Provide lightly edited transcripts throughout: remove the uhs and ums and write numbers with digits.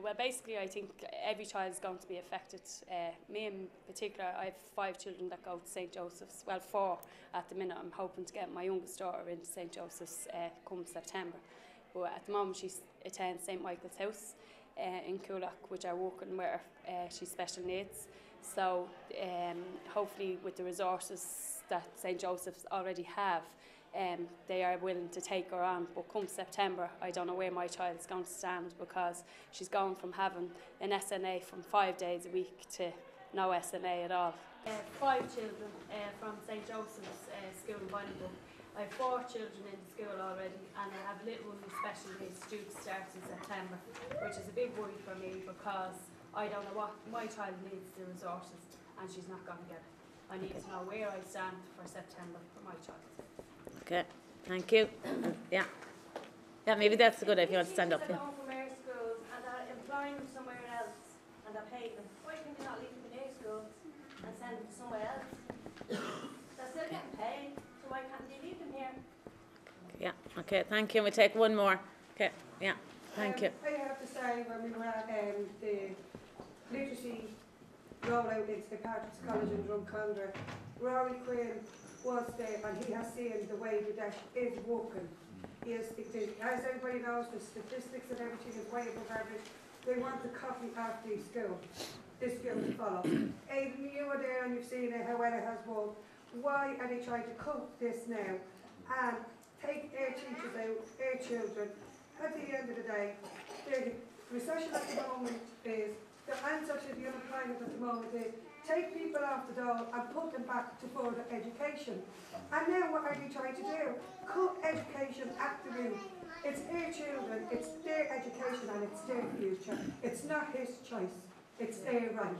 Well, basically, I think every child is going to be affected. Me in particular, I have 5 children that go to St. Joseph's. Well, 4 at the minute. I'm hoping to get my youngest daughter into St. Joseph's come September. But at the moment, she attends St. Michael's House in Coolock, which I work in where she's special needs. So hopefully with the resources that St. Joseph's already have, they are willing to take her on. But come September, I don't know where my child is going to stand, because she's going from having an SNA from 5 days a week to no SNA at all. 5 children from St. Joseph's School in Bolingbroke. I have 4 children in the school already, and I have a little one with special needs due to start in September, which is a big worry for me, because I don't know what my child needs, the resources, and she's not going to get it. I need to know where I stand for September for my child. Okay, thank you. Yeah, maybe that's a good idea if you want to stand up. They're going from our schools and they're employing them somewhere else, and they're paying them. Why can they not leave them in their schools and send them to somewhere else? They're still getting paid, so why can't they leave them here? Yeah, okay, thank you. We take one more. Okay, yeah, thank you. I have to say, when we were at the literacy rollout into the Patrick's College in Drumcondra, Rory Quinn was there, and he has seen the way the Deis is working. He has, as everybody knows, the statistics and everything is way above average. They want to copy after this school to follow. Aodhan, you were there and you've seen how well it has worked. Why are they trying to cut this now and take our teachers out, our children? At the end of the day, the recession at the moment is, the answer to the unemployment at the moment is, take people off the dole and put them back to further education. And now what are they trying to do? Cut education at the root. It's their children, it's their education, and it's their future. It's not his choice, it's their right.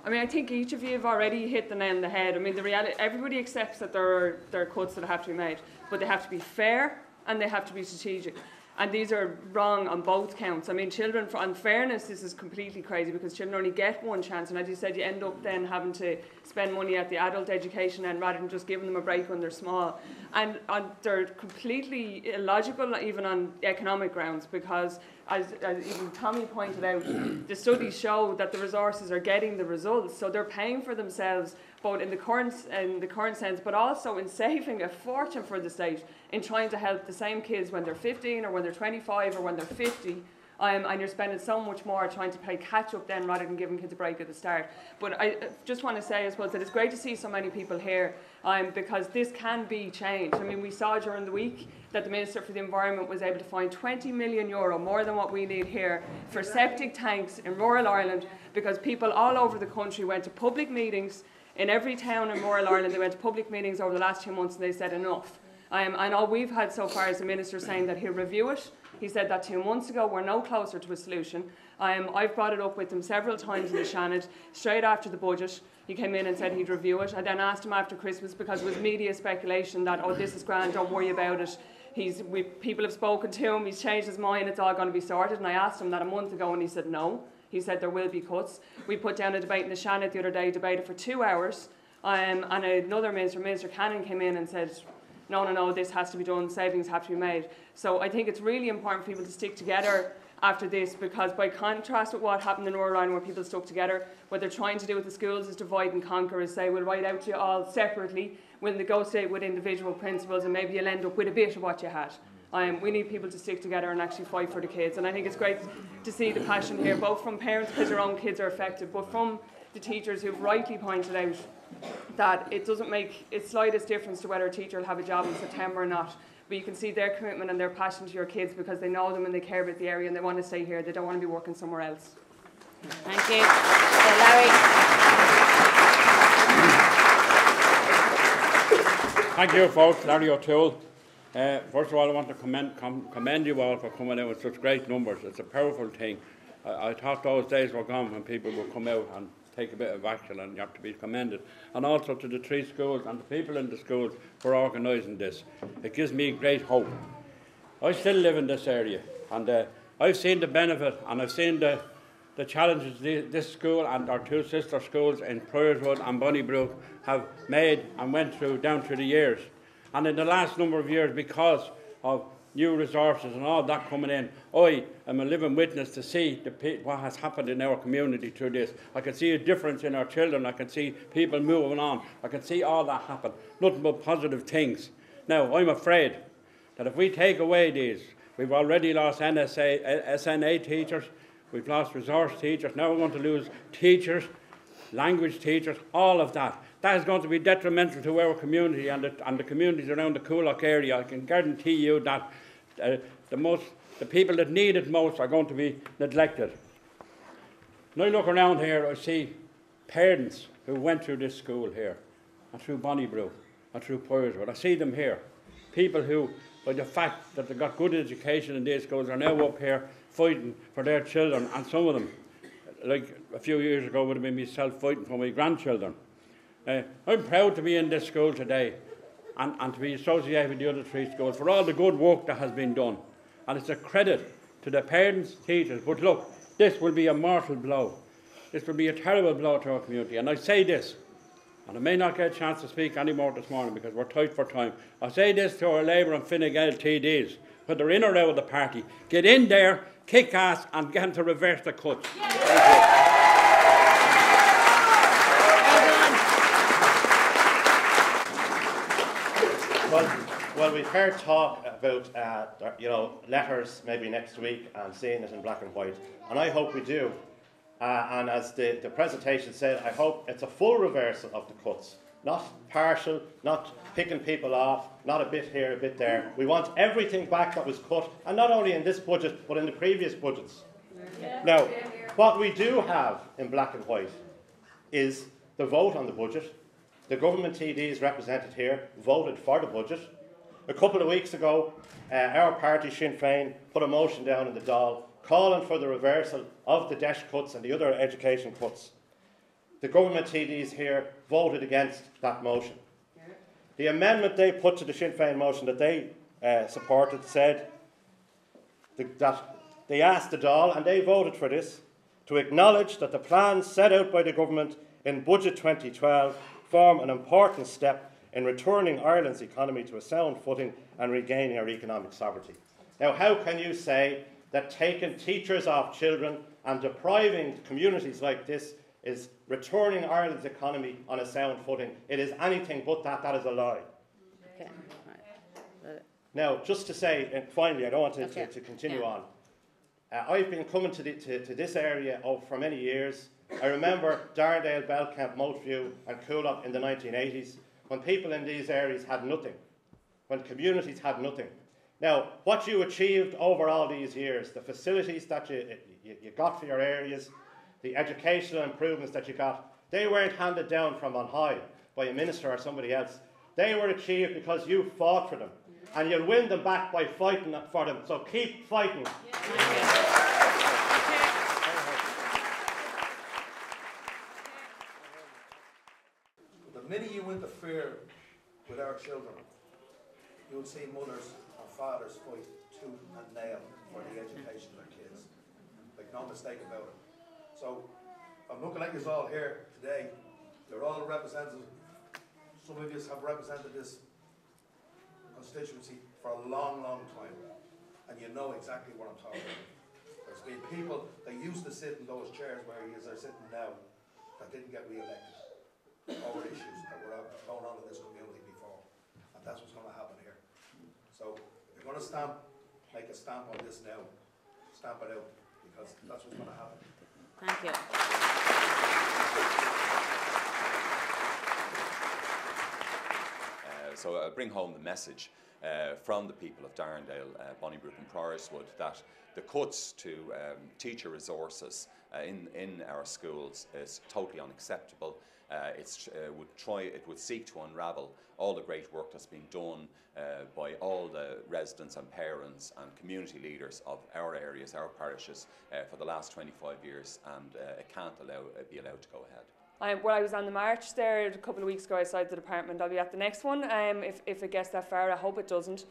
I mean, I think each of you have already hit the nail on the head. I mean, the reality, everybody accepts that there are cuts that have to be made, but they have to be fair and they have to be strategic. And these are wrong on both counts. I mean, children, on fairness, this is completely crazy, because children only get one chance. And as you said, you end up then having to spend money at the adult education end rather than just giving them a break when they're small. And they're completely illogical, even on economic grounds, because as even Tommy pointed out, the studies show that the resources are getting the results. So they're paying for themselves, both in the current sense, but also in saving a fortune for the state in trying to help the same kids when they're 15 or when they're 25 or when they're 50. And you're spending so much more trying to play catch up then rather than giving kids a break at the start. But I just want to say, I suppose, that it's great to see so many people here, because this can be changed. I mean, we saw during the week that the Minister for the Environment was able to find €20 million, more than what we need here, for septic tanks in rural Ireland, because people all over the country went to public meetings. In every town in rural Ireland, they went to public meetings over the last 2 months and they said enough. And all we've had so far is the Minister saying that he'll review it. He said that 2 months ago. We're no closer to a solution. I've brought it up with him several times in the Sean, straight after the budget. He came in and said he'd review it. I then asked him after Christmas, because it was media speculation that, oh, this is grand, don't worry about it. People have spoken to him, he's changed his mind, it's all going to be sorted. And I asked him that a month ago and he said no. He said there will be cuts. We put down a debate in the Sean the other day, debated for 2 hours. And another minister, Minister Cannon, came in and said, no, this has to be done, savings have to be made. So I think it's really important for people to stick together after this, because by contrast with what happened in Northern Ireland, where people stuck together, what they're trying to do with the schools is divide and conquer, is say, we'll write out to you all separately, we'll negotiate with individual principals, and maybe you'll end up with a bit of what you had. We need people to stick together and actually fight for the kids. And I think it's great to see the passion here, both from parents because their own kids are affected, but from the teachers who've rightly pointed out that it doesn't make its slightest difference to whether a teacher will have a job in September or not. But you can see their commitment and their passion to your kids, because they know them and they care about the area and they want to stay here. They don't want to be working somewhere else. Thank you. Larry. Thank you, folks. Larry O'Toole. First of all, I want to commend you all for coming out with such great numbers. It's a powerful thing. I thought those days were gone when people would come out and take a bit of action, and you have to be commended. And also to the 3 schools and the people in the schools for organising this. It gives me great hope. I still live in this area, and I've seen the benefit, and I've seen the the challenges this school and our two sister schools in Priorswood and Bunnybrook have made and went through down through the years. And in the last number of years, because of new resources and all that coming in, I am a living witness to see what has happened in our community through this. I can see a difference in our children. I can see people moving on. I can see all that happen. Nothing but positive things. Now, I'm afraid that if we take away these, we've already lost SNA teachers, we've lost resource teachers, now we're going to lose teachers, language teachers, all of that. That is going to be detrimental to our community and the communities around the Coolock area. I can guarantee you that the people that need it most are going to be neglected. When I look around here, I see parents who went through this school here, and through Bunnybrook, and through Priorswood. I see them here. People who, by the fact that they got good education in these schools, are now up here fighting for their children, and some of them, like a few years ago, would have been myself fighting for my grandchildren. I'm proud to be in this school today and to be associated with the other three schools for all the good work that has been done. And it's a credit to the parents, teachers. But look, this will be a mortal blow. This will be a terrible blow to our community. And I say this, and I may not get a chance to speak anymore this morning because we're tight for time. I say this to our Labour and Fine Gael TDs, whether they're in or out of the party. Get in there, kick ass, and get them to reverse the cuts. Yeah. Well, we've heard talk about letters maybe next week and seeing it in black and white, and I hope we do. And as the presentation said, I hope it's a full reversal of the cuts, not partial, not picking people off, not a bit here, a bit there. We want everything back that was cut, and not only in this budget, but in the previous budgets. Yeah. Now, what we do have in black and white is the vote on the budget. The government TDs represented here voted for the budget. A couple of weeks ago, our party, Sinn Féin, put a motion down in the Dáil calling for the reversal of the Deis cuts and the other education cuts. The government TDs here voted against that motion. The amendment they put to the Sinn Féin motion that they supported said that they asked the Dáil, and they voted for this, to acknowledge that the plans set out by the government in Budget 2012 form an important step in returning Ireland's economy to a sound footing and regaining our economic sovereignty. Now, how can you say that taking teachers off children and depriving communities like this is returning Ireland's economy on a sound footing? It is anything but that. That is a lie. Okay. Right. Now, just to say, and finally, I don't want to continue on. I've been coming to this area for many years. I remember Darndale, Belcamp, Moatview and Coolock in the 1980s, when people in these areas had nothing, when communities had nothing. Now, what you achieved over all these years, the facilities that you got for your areas, the educational improvements that you got, they weren't handed down from on high by a minister or somebody else. They were achieved because you fought for them. And you'll win them back by fighting for them. So keep fighting. The minute you interfere with our children, you'll see mothers and fathers fight tooth and nail for the education of their kids. Like, no mistake about it. So, I'm looking at you all here today. You're all representatives. Some of you have represented this constituency for a long, long time. And you know exactly what I'm talking about. There's been people that used to sit in those chairs where you are sitting now that didn't get re-elected over issues that were going on in this community before. And that's what's going to happen here. So if you're going to make a stamp on this now, stamp it out, because that's what's going to happen. Thank you. So I'll bring home the message from the people of Darndale, Bunnybrook and Priorswood that the cuts to teacher resources in our schools is totally unacceptable. It would seek to unravel all the great work that's been done by all the residents and parents and community leaders of our areas, our parishes, for the last 25 years, and it can't be allowed to go ahead. Well, I was on the march there a couple of weeks ago outside the department. I'll be at the next one if it gets that far. I hope it doesn't.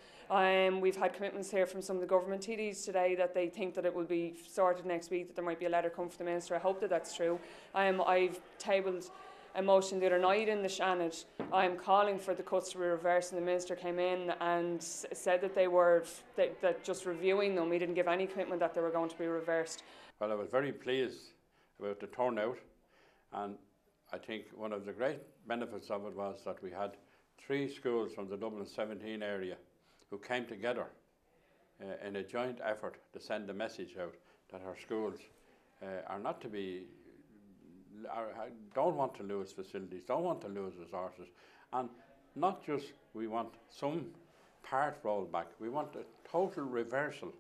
We've had commitments here from some of the government TDs today that they think that it will be sorted next week, that there might be a letter come from the Minister. I hope that that's true. I've tabled a motion the other night in the Seanad. I'm calling for the cuts to be reversed, and the Minister came in and said that they were that just reviewing them. He didn't give any commitment that they were going to be reversed. Well, I was very pleased about the turnout, and I think one of the great benefits of it was that we had 3 schools from the Dublin 17 area who came together in a joint effort to send a message out that our schools are not to be, don't want to lose facilities, don't want to lose resources, and not just we want some part rollback, we want a total reversal